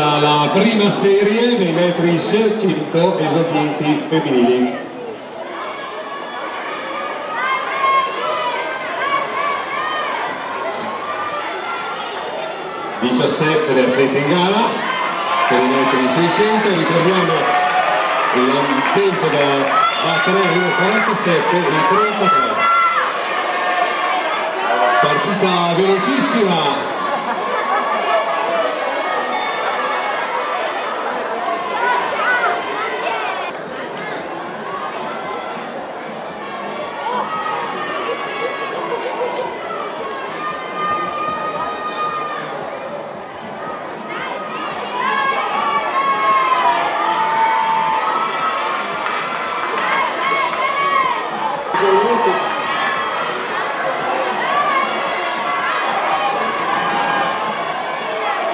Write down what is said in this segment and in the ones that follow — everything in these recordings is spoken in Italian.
La prima serie dei metri 600 esordienti femminili. (17 le atlete in gara per i metri 600). Ricordiamo il tempo da battere: 1:47 e 33. Partita velocissima.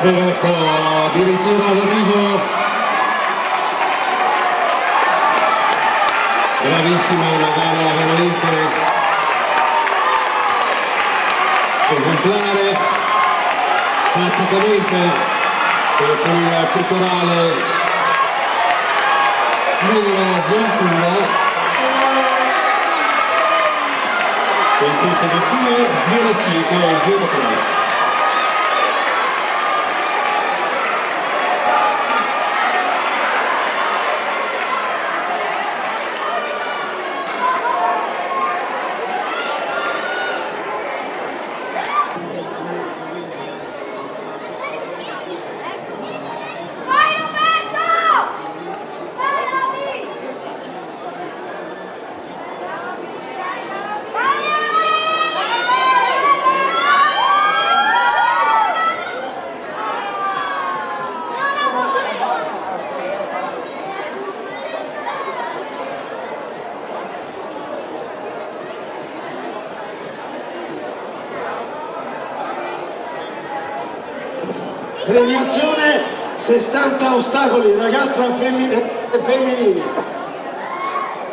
Ecco, addirittura l'arrivo. Bravissima, una gara veramente esemplare, praticamente con il corporale numero 21, con il tempo di 2:05 e 0:3. Premiazione 60 ostacoli, ragazza femminile.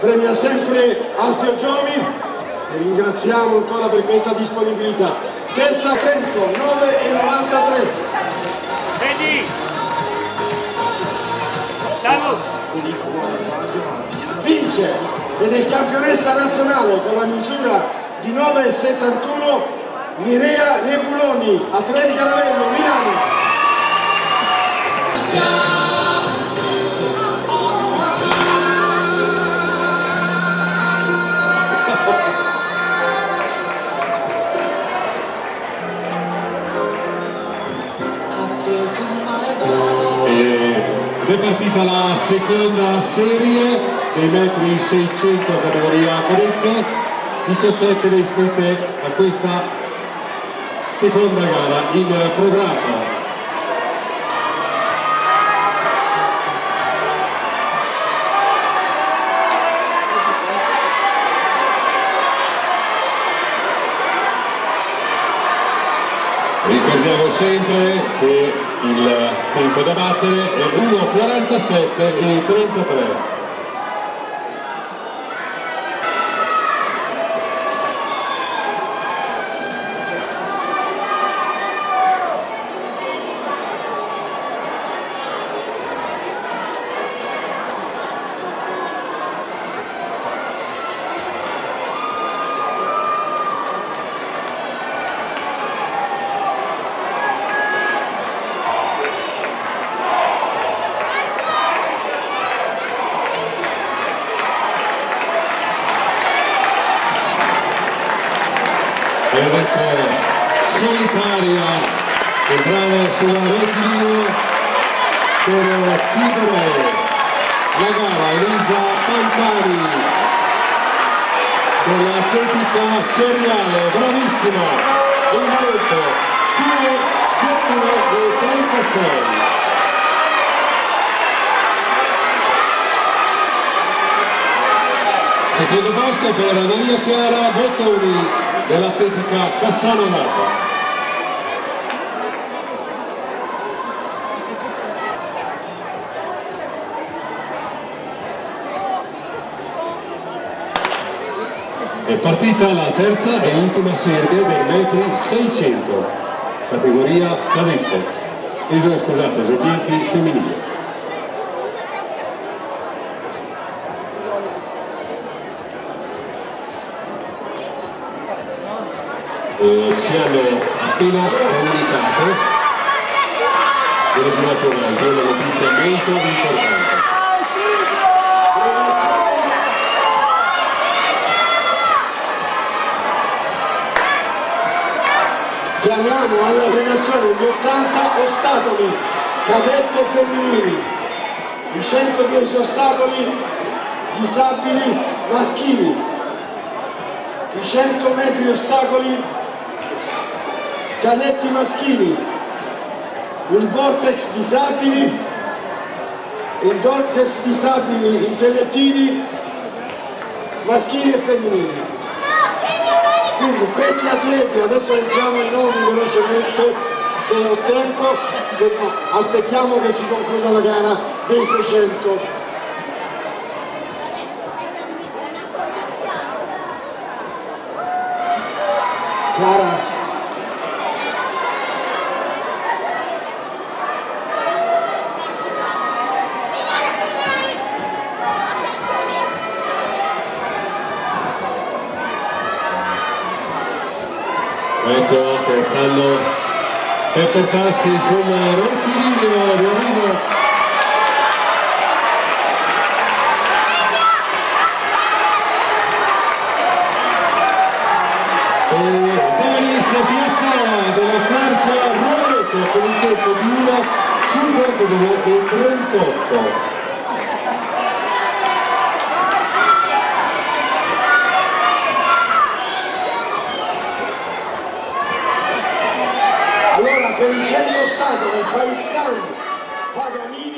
Premia sempre Alfio Giovi e ringraziamo ancora per questa disponibilità. Terza tempo, 9:93. Vedi! Vince ed è campionessa nazionale con la misura di 9,71 Mirea Nebuloni, Atletica Ravello, Milano. Ed è partita la seconda serie dei metri 600 categoria cadette. 17 le iscritte a questa seconda gara in programma. Ricordiamo sempre che il tempo da battere è 1:47 e 33. Ed ecco, solitaria, entrare sulla rettilineo per chiudere la gara. Elisa Pantani dell'Atletica Ceriale, bravissima, in volto 2:01 e 36. Secondo posto per Maria Chiara Bottoni dell'Atletica Cassano d'Arpa. È partita la terza e ultima serie dei metri 600, categoria cadette. scusate, esordienti femminili. Ci hanno appena comunicato delle durate avanti, è una notizia molto importante. Chiamiamo alla premiazione gli 80 ostacoli cadetti e femminili, i 110 ostacoli disabili maschili, i 100 metri ostacoli cadetti maschili, il vortex disabili, il vortex disabili intellettivi maschili e femminili. Quindi questi atleti, adesso leggiamo i nomi velocemente se ho tempo, se no aspettiamo che si concluda la gara dei 600. Chiara. Ecco che stanno per portarsi insomma rettilineo di arrivo. Denis Piazzola della Quercia Rovereto con il tempo di 1:52:38. Allora per i 100 ostacoli, Paisani, Paganini,